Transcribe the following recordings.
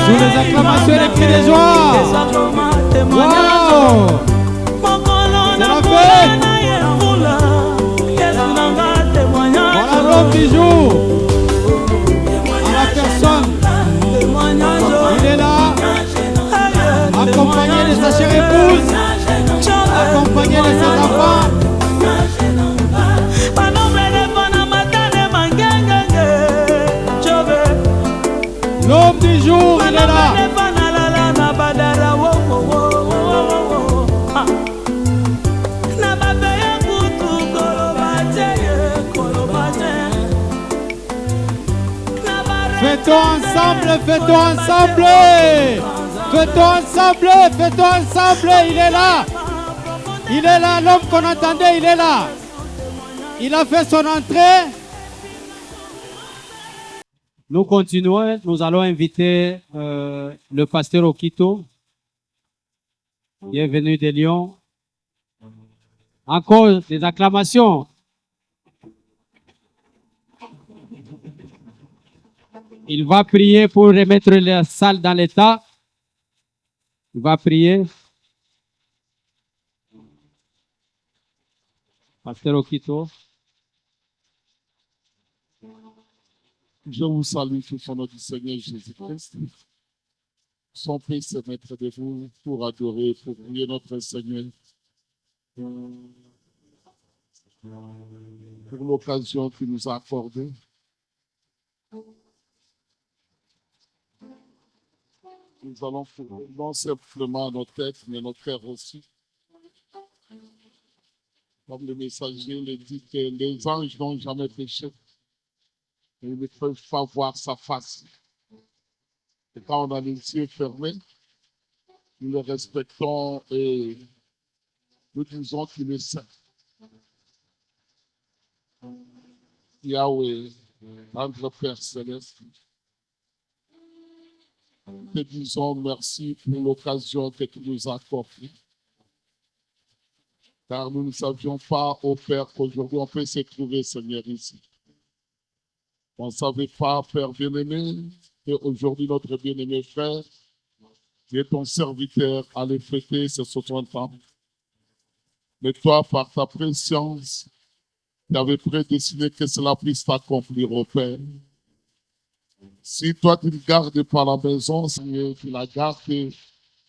Sous les acclamations et les cris de joie. Wow. C'est la fête. Voilà l'homme du jour. À la personne. Il est là. Accompagné de sa chère épouse. Accompagné de ses enfants. L'homme du jour, il est là. Fêtons ensemble, fêtons ensemble. Fêtons ensemble, fêtons ensemble. Il est là. Il est là, l'homme qu'on attendait, il est là. Il a fait son entrée. Nous continuons, nous allons inviter le pasteur Okito. Bienvenue de Lyon. Encore des acclamations. Il va prier pour remettre la salle dans l'état. Il va prier. Pasteur Okito. Je vous salue tous au nom du Seigneur Jésus-Christ. Son Fils se mettre de vous pour adorer, pour prier notre Seigneur. Pour l'occasion qu'il nous a accordée. Nous allons non simplement nos têtes, mais nos cœurs aussi. Comme le messager le dit que les anges n'ont jamais péché. Ils ne peuvent pas voir sa face. Et quand on a les yeux fermés, nous le respectons et nous disons qu'il est saint. Yahweh, notre Père Céleste, te disons merci pour l'occasion que tu nous as accordée. Car nous ne savions pas, ô Père, qu'aujourd'hui on peut se trouver, Seigneur, ici. On ne savait pas, Père bien-aimé, et aujourd'hui notre bien-aimé frère, qui est ton serviteur, allait fêter ses 60 ans. Mais toi, par ta préscience, tu avais prédestiné que cela puisse t'accomplir, ô Père. Si toi, tu ne gardes pas la maison, Seigneur, tu la gardes,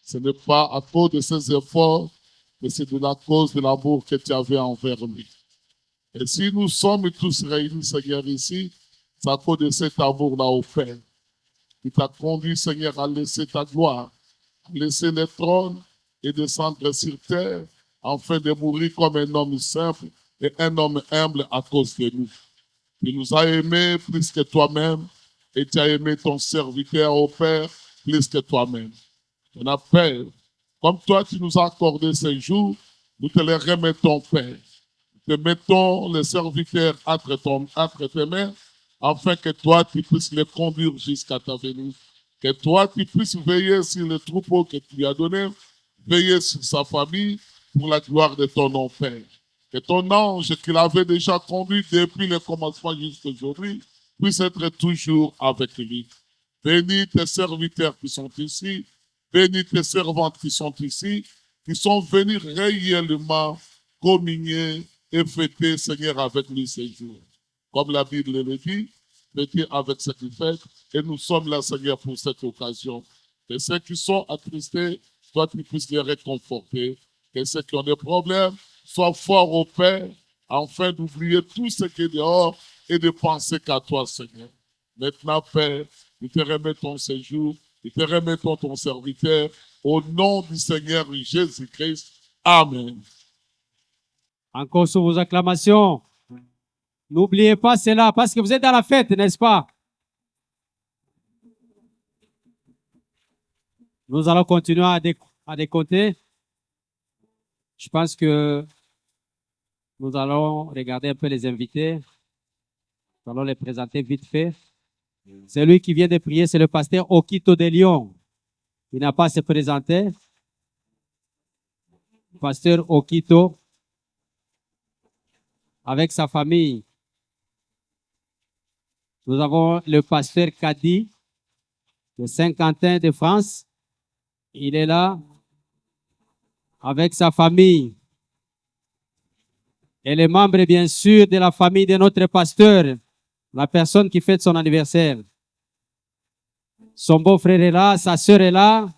ce n'est pas à cause de ses efforts, mais c'est de la cause de l'amour que tu avais envers lui. Et si nous sommes tous réunis, Seigneur, ici, c'est à cause de cet amour-là au Père. Il t'a conduit, Seigneur, à laisser ta gloire, à laisser les trônes et descendre sur terre, afin de mourir comme un homme simple et un homme humble à cause de nous. Tu nous as aimés plus que toi-même et tu as aimé ton serviteur, au Père, plus que toi-même. On appelle, comme toi tu nous as accordé ces jours, nous te les remettons, Père. Nous te mettons les serviteurs entre tes mains, afin que toi tu puisses les conduire jusqu'à ta venue. Que toi tu puisses veiller sur le troupeau que tu lui as donné, veiller sur sa famille pour la gloire de ton nom, Père. Que ton ange qu'il avait déjà conduit depuis le commencement jusqu'à aujourd'hui puisse être toujours avec lui. Bénis tes serviteurs qui sont ici, bénis tes servantes qui sont ici, qui sont venus réellement communier et fêter, Seigneur, avec lui ces jours. Comme la Bible le dit, fêter avec ce qu'il fait, et nous sommes là, Seigneur, pour cette occasion. Que ceux qui sont attristés, toi, tu puisses les réconforter. Que ceux qui ont des problèmes soient forts au Père, afin d'oublier tout ce qui est dehors et de penser qu'à toi, Seigneur. Maintenant, Père, nous te remettons ce jour, nous te remettons ton serviteur, au nom du Seigneur Jésus-Christ. Amen. Encore sur vos acclamations. N'oubliez pas cela, parce que vous êtes dans la fête, n'est-ce pas? Nous allons continuer à décompter. Je pense que nous allons regarder un peu les invités. Nous allons les présenter vite fait. Celui qui vient de prier, c'est le pasteur Okito de Lyon. Il n'a pas à se présenter. Pasteur Okito, avec sa famille. Nous avons le pasteur Kadi, de Saint-Quentin de France. Il est là avec sa famille. Et les membres, bien sûr, de la famille de notre pasteur, la personne qui fête son anniversaire. Son beau-frère est là, sa sœur est là.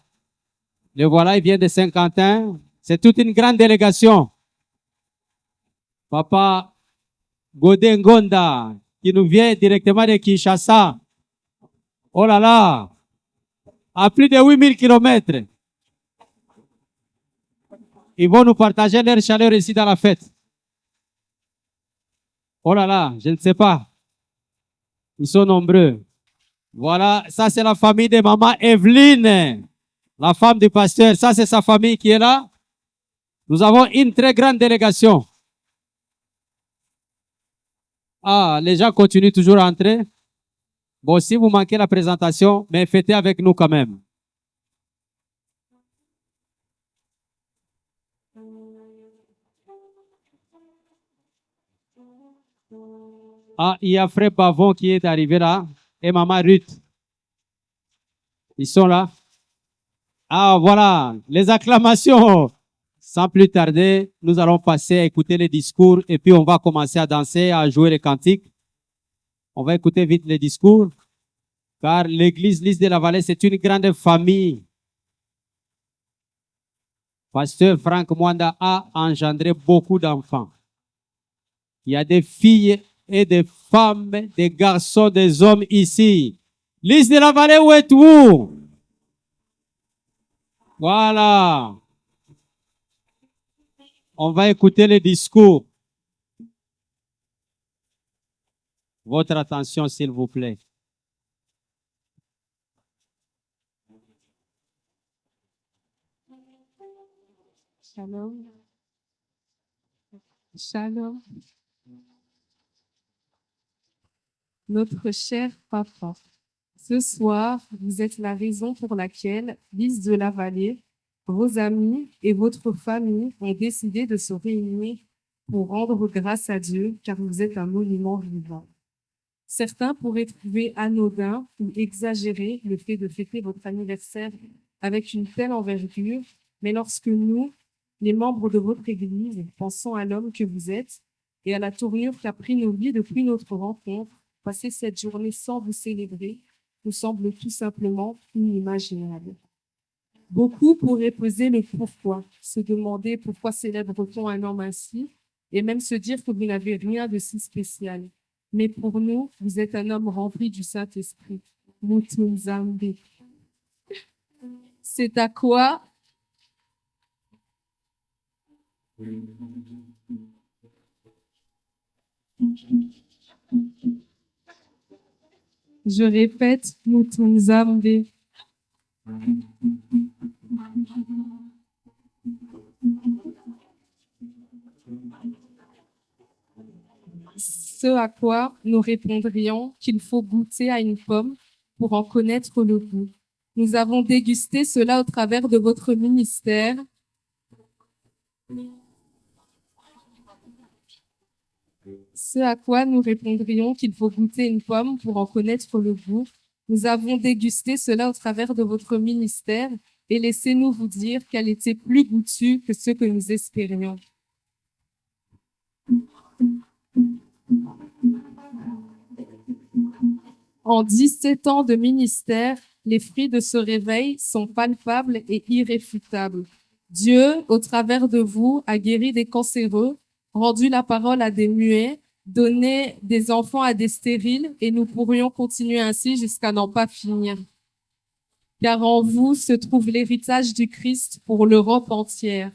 Le voilà, il vient de Saint-Quentin. C'est toute une grande délégation. Papa Godin Gonda, qui nous vient directement de Kinshasa. Oh là là, à plus de 8000 kilomètres. Ils vont nous partager leur chaleur ici dans la fête. Oh là là, je ne sais pas. Ils sont nombreux. Voilà, ça c'est la famille de maman Evelyne, la femme du pasteur. Ça c'est sa famille qui est là. Nous avons une très grande délégation. Ah, les gens continuent toujours à entrer. Bon, si vous manquez la présentation, mais fêtez avec nous quand même. Ah, il y a Frère Bavon qui est arrivé là et Maman Ruth. Ils sont là. Ah, voilà, les acclamations. Sans plus tarder, nous allons passer à écouter les discours et puis on va commencer à danser, à jouer les cantiques. On va écouter vite les discours, car l'église Lys de la Vallée, c'est une grande famille. Pasteur Franck Mwanda a engendré beaucoup d'enfants. Il y a des filles et des femmes, des garçons, des hommes ici. Lys de la Vallée, où êtes-vous? Voilà. On va écouter les discours. Votre attention, s'il vous plaît. Shalom. Shalom. Notre cher papa, ce soir, vous êtes la raison pour laquelle Lys de la Vallée, vos amis et votre famille ont décidé de se réunir pour rendre grâce à Dieu, car vous êtes un monument vivant. Certains pourraient trouver anodin ou exagéré le fait de fêter votre anniversaire avec une telle envergure, mais lorsque nous, les membres de votre Église, pensons à l'homme que vous êtes et à la tournure qu'a pris nos vies depuis notre rencontre, passer cette journée sans vous célébrer nous semble tout simplement inimaginable. Beaucoup pourraient poser le pourquoi, se demander pourquoi célèbre-t-on un homme ainsi, et même se dire que vous n'avez rien de si spécial. Mais pour nous, vous êtes un homme rempli du Saint-Esprit. Mutunzambe. C'est à quoi je répète, Mutunzambe. Ce à quoi nous répondrions qu'il faut goûter à une pomme pour en connaître le goût. Nous avons dégusté cela au travers de votre ministère. Ce à quoi nous répondrions qu'il faut goûter une pomme pour en connaître le goût. Nous avons dégusté cela au travers de votre ministère et laissez-nous vous dire qu'elle était plus goûtue que ce que nous espérions. En 17 ans de ministère, les fruits de ce réveil sont palpables et irréfutables. Dieu, au travers de vous, a guéri des cancéreux, rendu la parole à des muets, donné des enfants à des stériles, et nous pourrions continuer ainsi jusqu'à n'en pas finir. Car en vous se trouve l'héritage du Christ pour l'Europe entière.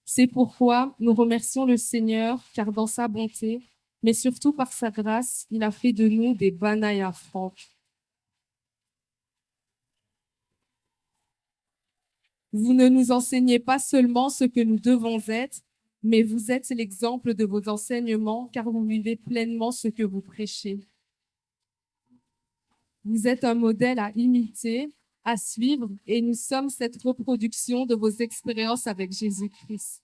C'est pourquoi nous remercions le Seigneur, car dans sa bonté, mais surtout par sa grâce, il a fait de nous des Banaya francs. Vous ne nous enseignez pas seulement ce que nous devons être, mais vous êtes l'exemple de vos enseignements, car vous vivez pleinement ce que vous prêchez. Vous êtes un modèle à imiter, à suivre, et nous sommes cette reproduction de vos expériences avec Jésus-Christ.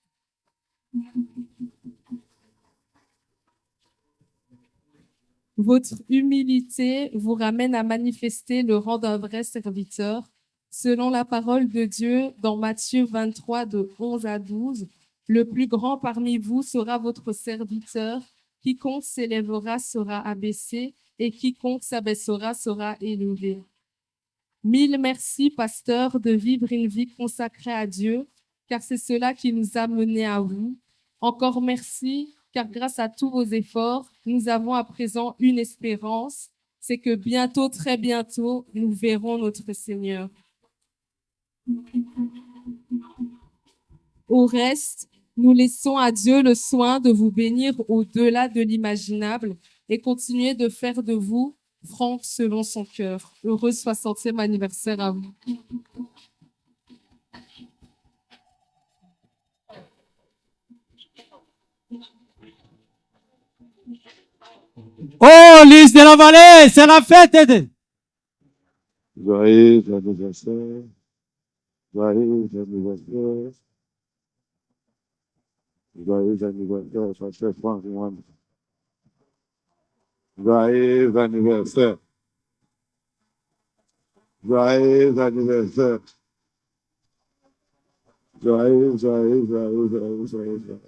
Votre humilité vous ramène à manifester le rang d'un vrai serviteur. Selon la parole de Dieu dans Matthieu 23 de 11 à 12, le plus grand parmi vous sera votre serviteur. Quiconque s'élèvera sera abaissé et quiconque s'abaissera sera élevé. Mille merci, pasteur, de vivre une vie consacrée à Dieu, car c'est cela qui nous a menés à vous. Encore merci, car grâce à tous vos efforts, nous avons à présent une espérance, c'est que bientôt, très bientôt, nous verrons notre Seigneur. Au reste, nous laissons à Dieu le soin de vous bénir au-delà de l'imaginable et continuer de faire de vous Franck selon son cœur. Heureux 60e anniversaire à vous. Oh, Lys de la Vallée, c'est la fête. Joyeux anniversaire. Joyeux anniversaire. Joyeux anniversaire, pasteur Franck Moine. Joyeux anniversaire. Joyeux anniversaire. Joyeux, joyeux, joyeux, joyeux, joyeux, joyeux.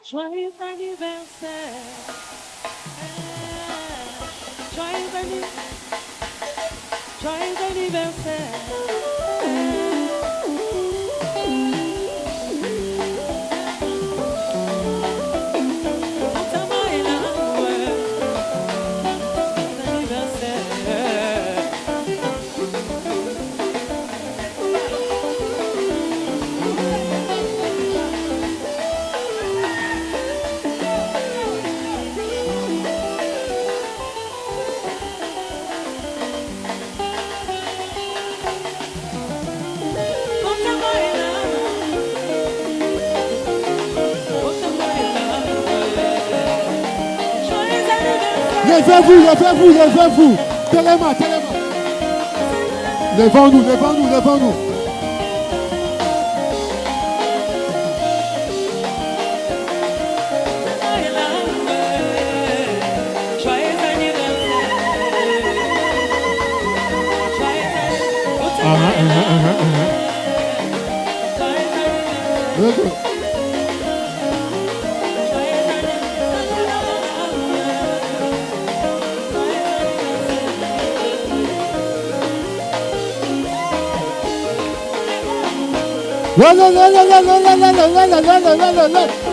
Joyeux anniversaire. Joyeux anniversaire. Joyeux anniversaire. Levez-vous, levez-vous, levez-vous. Téléma, téléma. Levons-nous, levons-nous, levons-nous.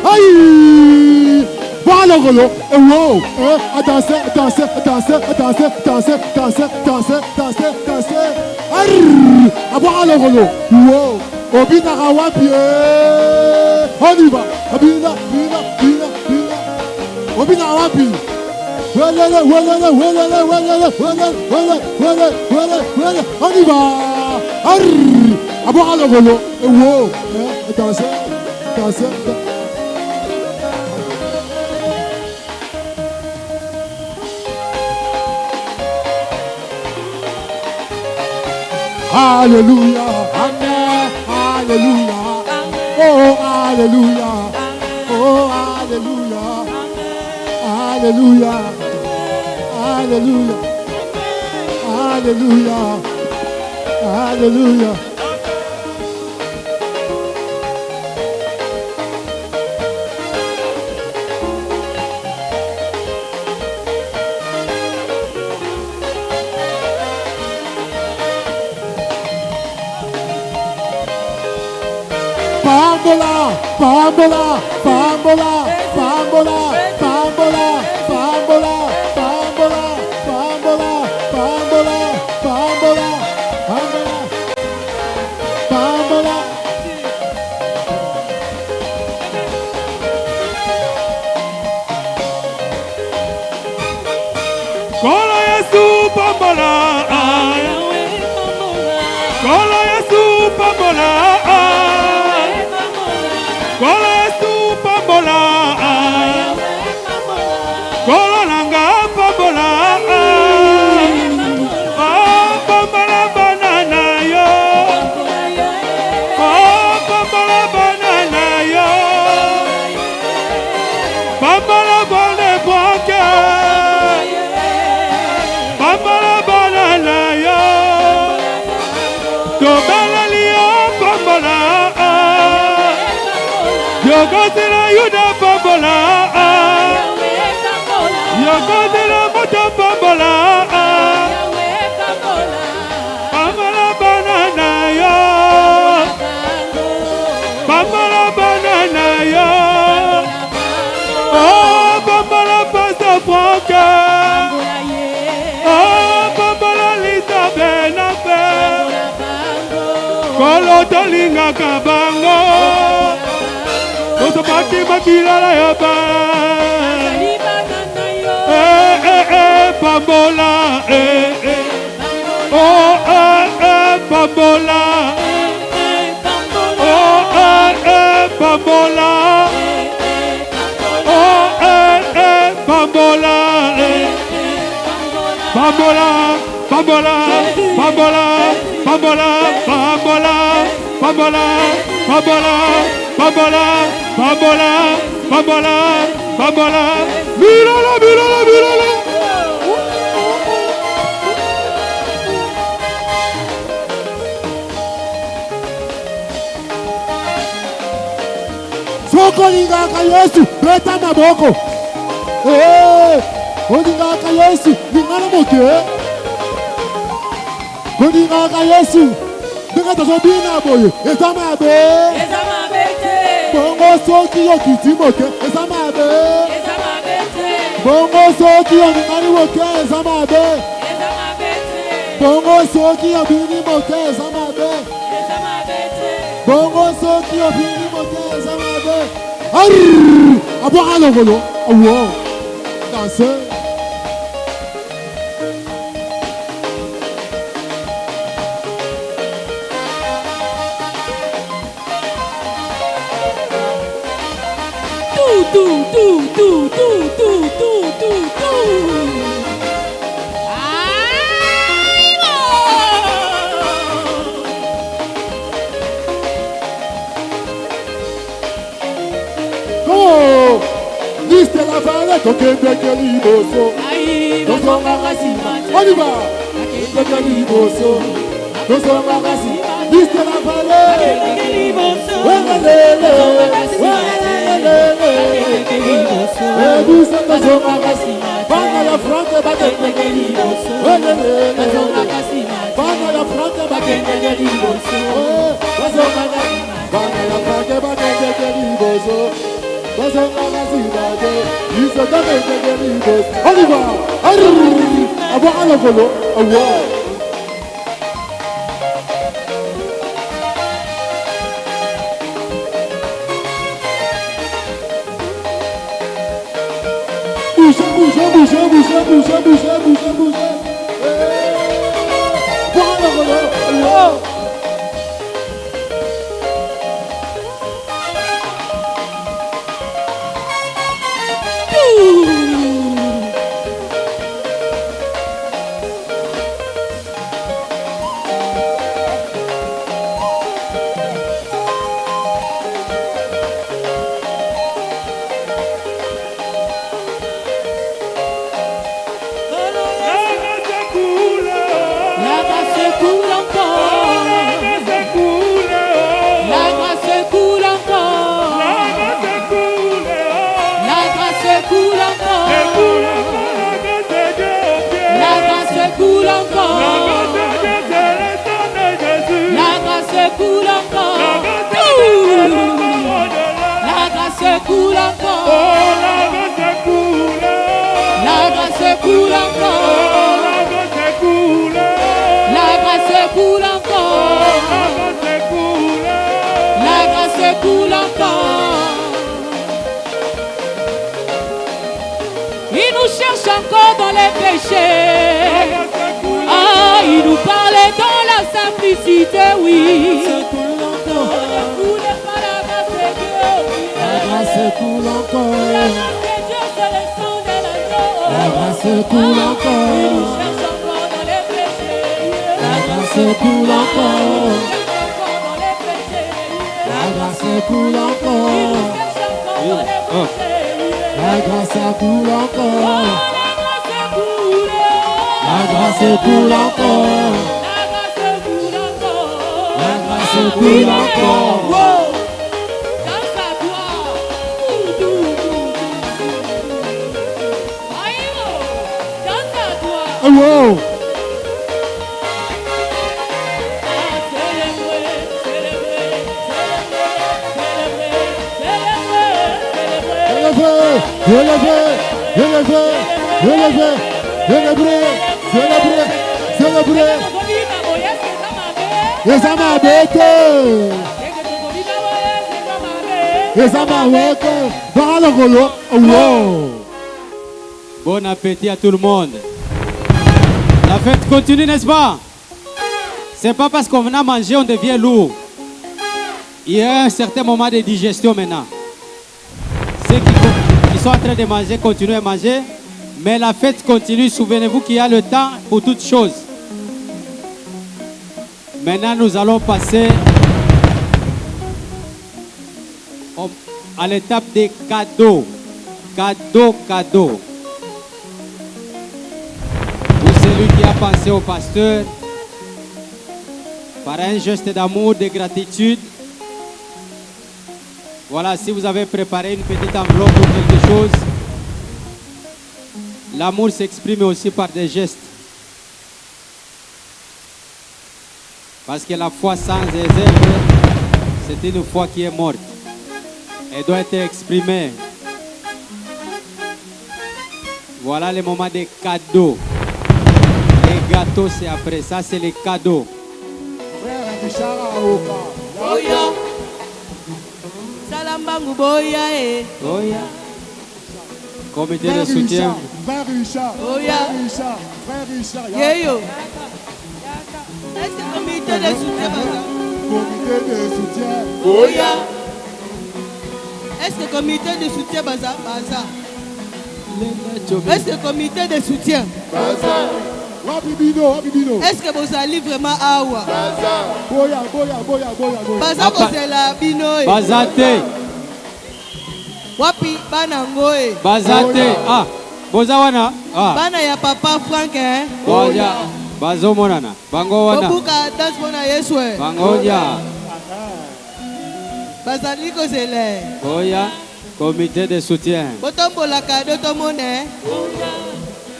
Aïe! Voilà le rolo. Wow! Danser, danser, danser, danser, danser, danser, danser, danser, danser. Aïe! Voilà le rolo. Wow! Obina Rawapi. On y va. Obina, bina, bina, bina. Obina Rawapi. On y va. Aïe! À boire le rolo. Wow! Danser, danser. Alléluia. Amen. Alléluia. Oh, alléluia. Oh, alléluia. Alléluia. Alléluia. Alléluia. Alléluia. Bambola, bambola, bambola, bambola, bambola, bambola, bambola, bambola, bambola, bambola, bambola, bambola. pambola. Kolo Yesu pambola. Kolo nanga pambola. Oh, pambola banana yo. Oh, pambola banana yo. Pambola bonne banque. Pambola banana yo. Tobala liyo pambola. Yogotela yuda pambola. Yogotela moto pambola. Pambola banana yo. Pambola banana yo. Oh, pambola pasta franca. Oh, pambola lita benape. Kolo tolinga kabango. Koso paki makila la yaba. Pambola, oh, pambola, oh, pambola, oh, pambola, pambola, pambola, pambola, pambola, pambola, pambola, pambola, pambola, pambola, pambola, pambola, mirala, mirala, mirala. Sokolingaka Yesu, beta maboko. Kolingaka Yesu, lingana moke. Kolingaka Yesu, ndenge tozobina boye, eza mabe. Bongo soki yo kiti moke, eza mabe. Bongo soki yo lingani moke, eza mabe. Bongo soki yo bini moke, eza mabe. Bongo soki yo bini moke, eza mabe. Aboire à l'envolo. Oh wow. Danser. Oh, liste la valette, ok, beke liboso. On y va. Beke liboso. Liste la valette. Bana la frante bakende liboso. Bana la frante bakende liboso. Bana la frante bakende liboso. On y va. Avoir à l'envolo. Oh wow. Bougez, bougez, bougez, bougez, bougez, bougez, bougez, bougez. Avoir à l'envolo. Oh wow. coule encore. Oh, la grâce coule. La grâce coule encore. La grâce coule. La grâce coule encore. La grâce coule encore. Il nous cherche encore dans les péchés. Ah, il nous parlait dans la simplicité, oui. encore. La grâce coule encore. La grâce coule encore. La grâce coule encore. La grâce coule encore. La grâce coule encore. La grâce coule encore. La grâce coule encore. Oh, wow. Bon appétit à tout le monde. La fête continue, n'est-ce pas? C'est pas parce qu'on vient manger, on devient lourd. Il y a un certain moment de digestion maintenant. Ceux qui sont en train de manger, continuent à manger. Mais la fête continue. Souvenez-vous qu'il y a le temps pour toutes choses. Maintenant, nous allons passer à l'étape des cadeaux. Cadeaux. Pour celui qui a pensé au pasteur, par un geste d'amour, de gratitude. Voilà, si vous avez préparé une petite enveloppe ou quelque chose, l'amour s'exprime aussi par des gestes. Parce que la foi sans réserve, c'est une foi qui est morte. Elle doit être exprimée. Voilà le moment des cadeaux. Les gâteaux, c'est après. Ça, c'est les cadeaux. Boya. Salambangu boya eh. Boya. Comité de soutien. Frère Richard. Boya. Frère Richard. Yeyo. Est-ce que comité de soutien baza? Comité de soutien. Boya. Est-ce que comité de soutien baza? Est-ce que comité de soutien? Wabibino. Est-ce que vous allez vraiment awa? Boya. Baza kozela bino eh. Bazate. Wapi bana ngoe. Bazate. Ah. Bozawana. Ah. Bana ya papa Frank eh. Boja. Bazo monana. Bango wana. Obuka dance bona Yesu eh. Bangoja. Bazali kozela. Boya. Comité de soutien. Botombola cadeau to mone.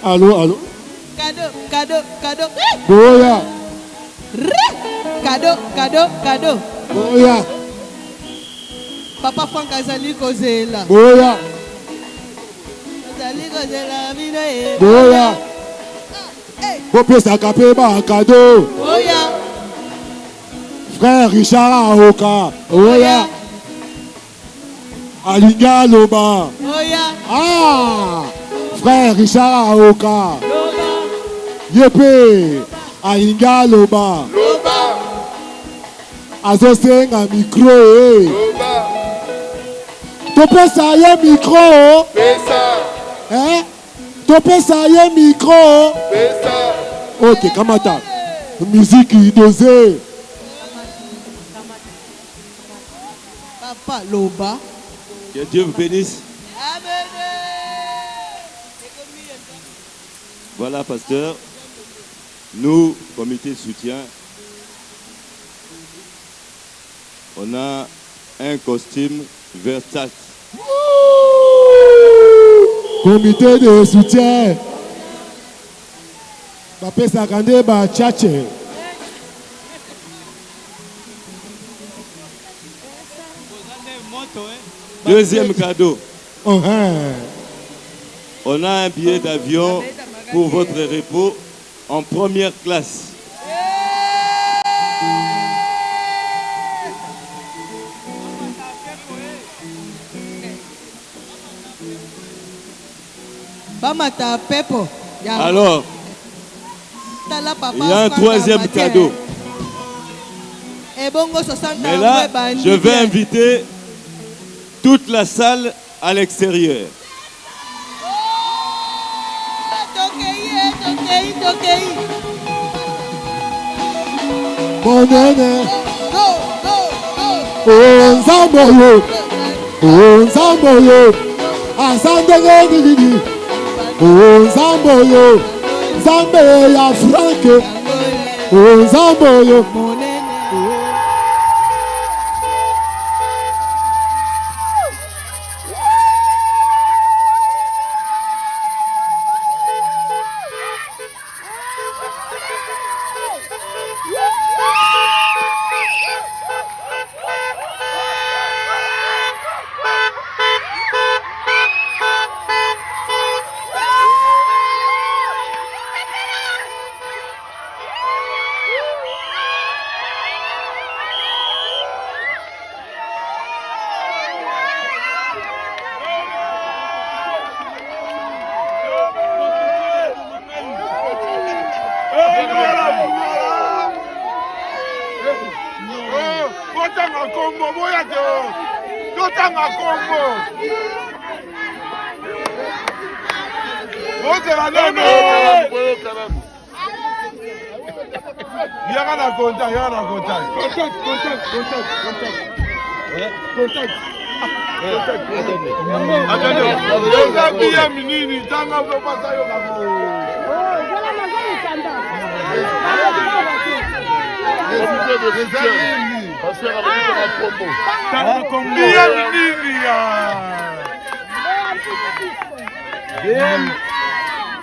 Allô. Cadeau. Boya. Cadeau. Boya. Papa Frank azali kozela. Boya. Azali kozela bino eh. Boya. Bopesa kape ba cadeau. Boya. Frère Richard Aoka. Boya. Alinga Loba. Boya. Ah. Frère Richard Aoka. Yepe. Alinga Loba. Azosenga micro eh. Topesa ye micro. Hein? Topesa ye micro. Ok, kamata. Musique dosée. Papa Loba. Que Dieu vous bénisse. Amen. Voilà, pasteur. Nous, comité de soutien, on a un costume Versace. Comité de soutien. Bapesa kande ba tchatche. Deuxième cadeau. Oh, On a un billet d'avion pour votre repos en première classe. Bamata Pepo. Alors, il y a un troisième cadeau. Mais là, je vais inviter toute la salle à l'extérieur. Monene. Oh Zamboyo. Oh Zamboyo. Azandege digidi. Oh Zamboyo. Zambe ya Franke. Oh Zamboyo.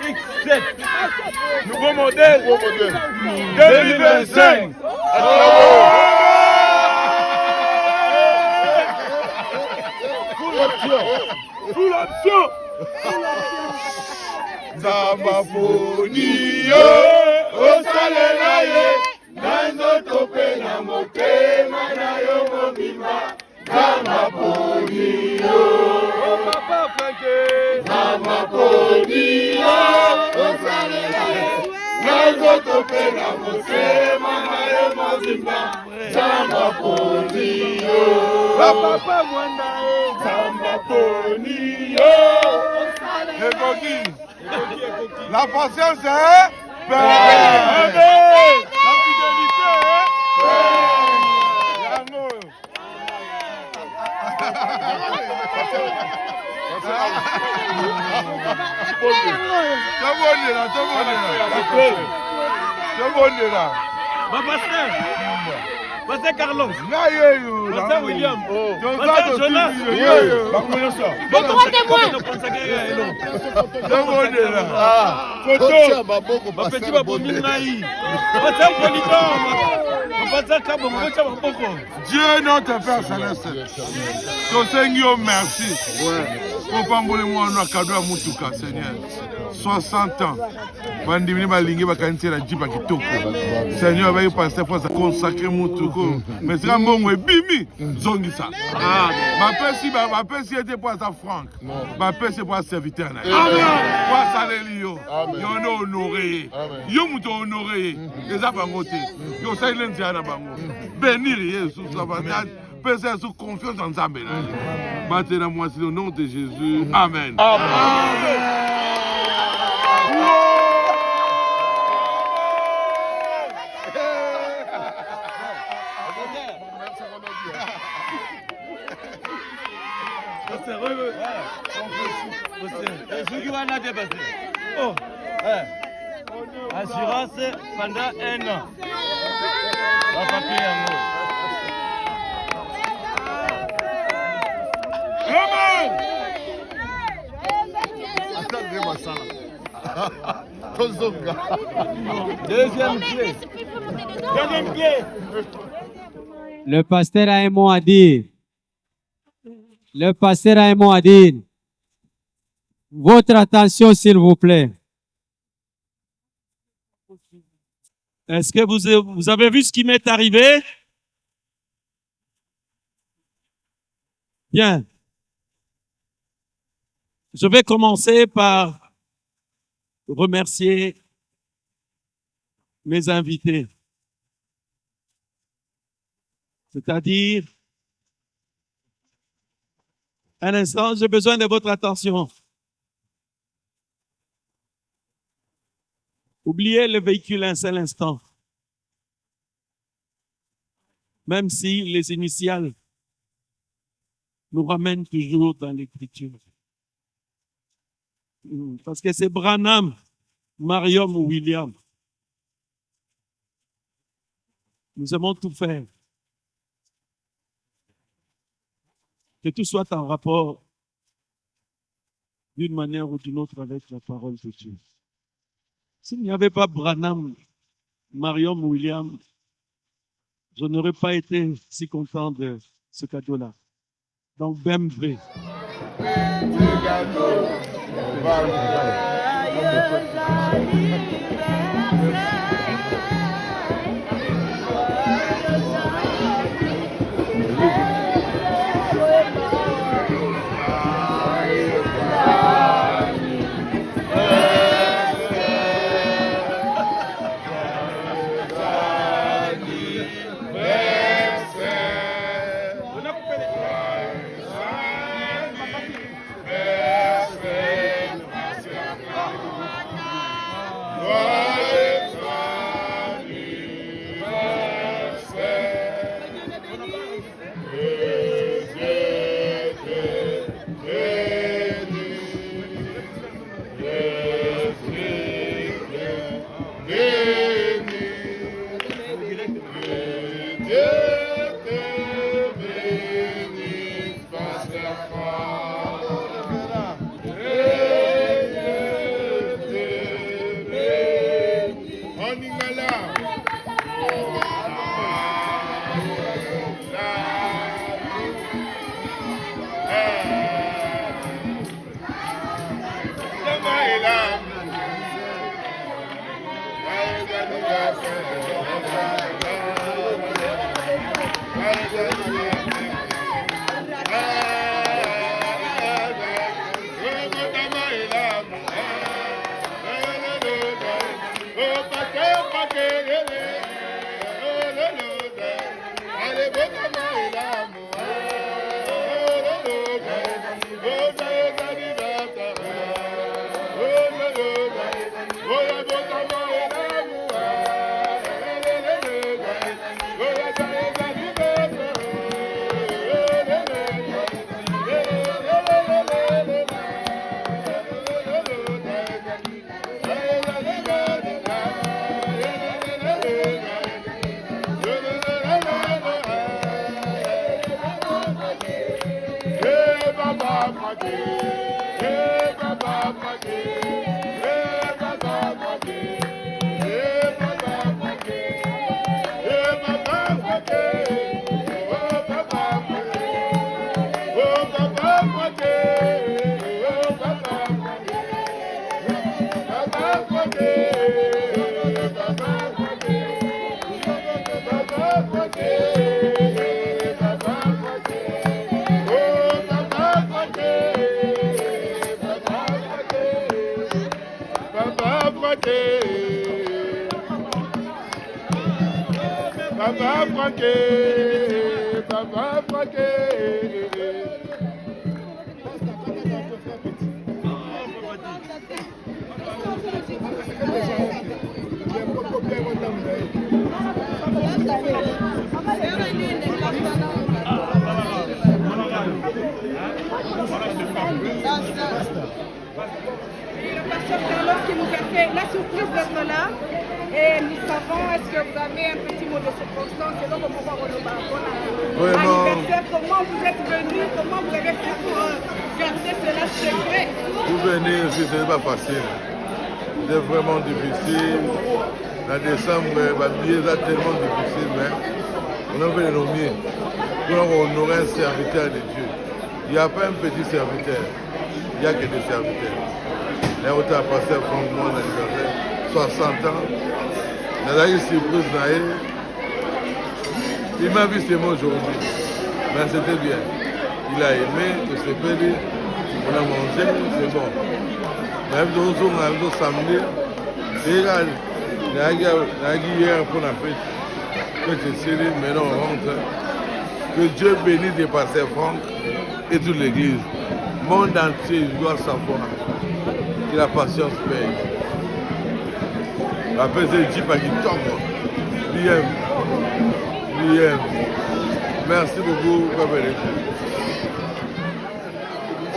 X7, nouveau modèle 2025. Full option. Zambafonio, osalela ye, nanzotope na motema na yo mobimba. Zambafonio, oh papa Franke. Zambafonio, osalela ye, nanzotope na motema na yo mobimba. Zambafonio, oh papa Mwanda. Zambafonio, la patience est paix. La fidélité est Pasteur Carlos, Pasteur William, Pasteur Jonas, les trois témoins. Petit Dieu notre Père Céleste, Seigneur, merci. Pour moi un cadeau à Mutuka, Seigneur. 60 ans. Seigneur, va y passer pour consacrer Mutuka. Mais c'est un bon bimi, Zongisa. Ma père si était pour ça Franck. Ma père c'est pour serviteur. Amen. Pour Salélio. Yo no honoré. Yo muto honoré. Les abangoté. Yo silence ya na bango. Bénir Jésus, ça va faire sous confiance en Zambé. Maintenant moi c'est au nom de Jésus. Amen. Assurance pendant 1 an. Deuxième clé. Le pasteur a un mot à dire. Le pasteur a un mot à dire. Votre attention, s'il vous plaît. Est-ce que vous avez vu ce qui m'est arrivé? Bien. Je vais commencer par remercier mes invités. C'est-à-dire, un instant, j'ai besoin de votre attention. Oubliez le véhicule un seul instant. Même si les initiales nous ramènent toujours dans l'écriture. Parce que c'est Branham, Mariam ou William. Nous aimons tout faire. Que tout soit en rapport d'une manière ou d'une autre avec la parole de Dieu. S'il n'y avait pas Branham, Mariam ou William, je n'aurais pas été si content de ce cadeau-là. Donc, BMW. Papa Franquet, Papa Franquet. Le pasteur Carlos qui nous a fait la surprise d'être là. Et nous savons, est-ce que vous avez un petit mot de circonstance et donc on va voir anniversaire. Comment vous êtes venu, comment vous avez fait pour garder cela secret? Pour venir ici, ce n'est pas facile. C'est vraiment difficile. En décembre, le billet est tellement difficile, mais on a fait le mieux pour honorer un serviteur de Dieu. Il n'y a pas un petit serviteur, il n'y a que des serviteurs. Là, on a passé franchement l'anniversaire, 60 ans. Il a eu une surprise. Il m'a vu seulement aujourd'hui, mais c'était bien. Il a aimé, il s'est fait, on a mangé, c'est bon. Même on a vu samedi, il a eu hier pour la fête. Quand c'est serré, maintenant on rentre. Que Dieu bénisse les pasteurs Franck et toute l'église. Le monde entier doit savoir que la patience paye. Après, c'est Dieu qui tombe. Bien. Merci beaucoup,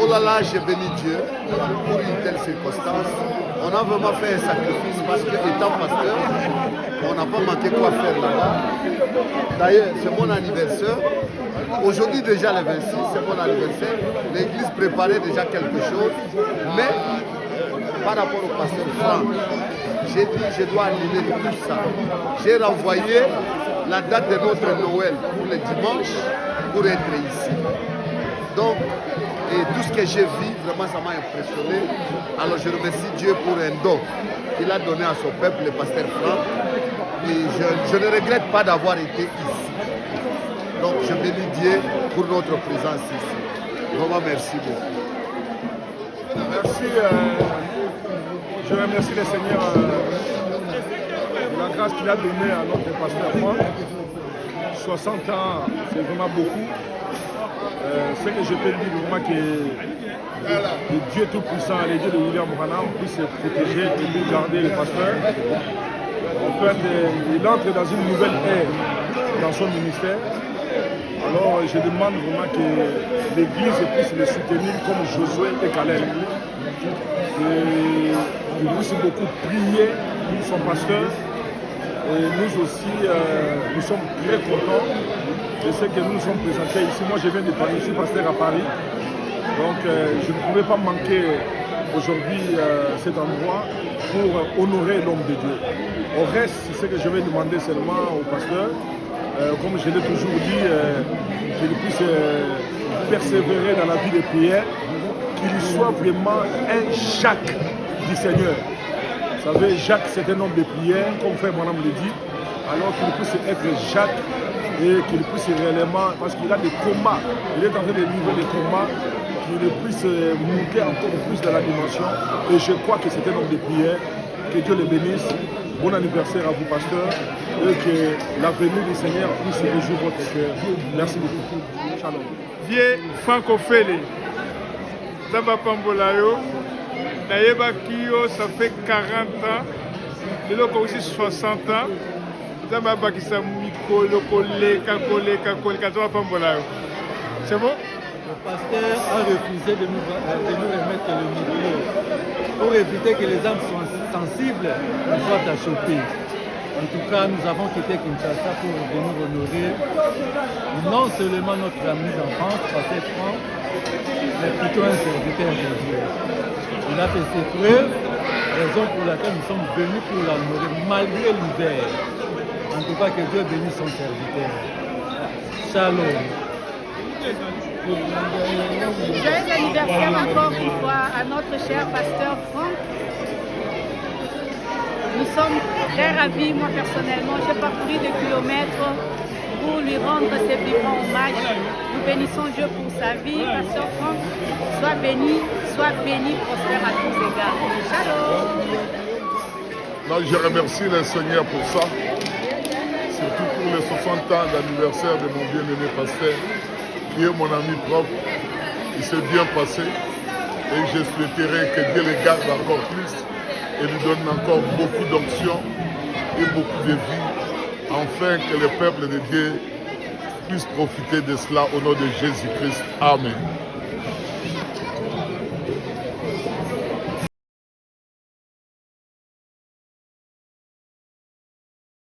Oh là là, j'ai béni Dieu pour une telle circonstance. On a vraiment fait un sacrifice parce que, étant pasteur, on n'a pas manqué quoi faire là-bas. D'ailleurs, c'est mon anniversaire. Aujourd'hui, déjà le 26, c'est mon anniversaire. L'église préparait déjà quelque chose. Mais, par rapport au pasteur Franck, j'ai dit je dois annuler tout ça. J'ai renvoyé la date de notre Noël pour le dimanche pour être ici. Donc, et tout ce que j'ai vu, vraiment ça m'a impressionné. Alors je remercie Dieu pour un don qu'il a donné à son peuple, le pasteur Franck. Et je ne regrette pas d'avoir été ici. Donc je bénis Dieu pour notre présence ici. Vraiment merci beaucoup. Merci. Je remercie le Seigneur de la grâce qu'il a donnée à notre pasteur Franck. 60 ans, c'est vraiment beaucoup. Ce que je peux dire vraiment que le Dieu Tout-Puissant, le Dieu de William Branham puisse protéger et puis garder le pasteur. En fait, il entre dans une nouvelle ère dans son ministère. Alors je demande vraiment que l'Église puisse le soutenir comme Josué et Caleb. Il puisse beaucoup prier pour son pasteur. Et nous aussi, nous sommes très contents de ce que nous nous sommes présentés ici. Moi, je viens de Paris, je suis pasteur à Paris. Donc, je ne pouvais pas manquer aujourd'hui cet endroit pour honorer l'homme de Dieu. Au reste, ce que je vais demander seulement au pasteur, comme je l'ai toujours dit, qu'il puisse persévérer dans la vie de prière, qu'il soit vraiment un Jacques du Seigneur. Vous savez, Jacques, c'est un homme de prière, comme frère mon âme le dit. Alors qu'il puisse être Jacques et qu'il puisse réellement, parce qu'il a des combats, il est en train de vivre des combats, qu'il puisse monter encore plus dans la dimension. Et je crois que c'est un homme de prière. Que Dieu le bénisse. Bon anniversaire à vous, pasteur. Et que la venue du Seigneur puisse réjouir votre cœur. Merci beaucoup. Shalom. Vieux Francophélé, Zamba Pambolayo, Nayeba Kio, ça fait 40 ans. Le loco aussi 60 ans. Zamba Bakisa Mikolo, Kakole, Zamba Pambolayo. C'est bon? Le pasteur a refusé de nous remettre le micro pour éviter que les âmes sensibles ne soient achoppées. En tout cas, nous avons quitté Kinshasa pour venir honorer non seulement notre ami d'enfance, pasteur Franck, mais plutôt un serviteur de Dieu. Il a fait ses preuves, raison pour laquelle nous sommes venus pour l'honorer malgré l'hiver. En tout cas, que Dieu bénisse son serviteur. Shalom. Joyeux anniversaire encore une fois à notre cher pasteur Franck. Nous sommes très ravis, moi personnellement, j'ai parcouru des kilomètres pour lui rendre ses vivants hommages. Nous bénissons Dieu pour sa vie, pasteur Franck. Sois béni, prospère à tous égards. Shalom. Non, je remercie le Seigneur pour ça, surtout pour les 60 ans d'anniversaire de mon bien-aimé pasteur, qui est mon ami propre. Il s'est bien passé et je souhaiterais que Dieu le garde encore plus et lui donne encore beaucoup d'onction et beaucoup de vie, afin que le peuple de Dieu puisse profiter de cela au nom de Jésus-Christ. Amen.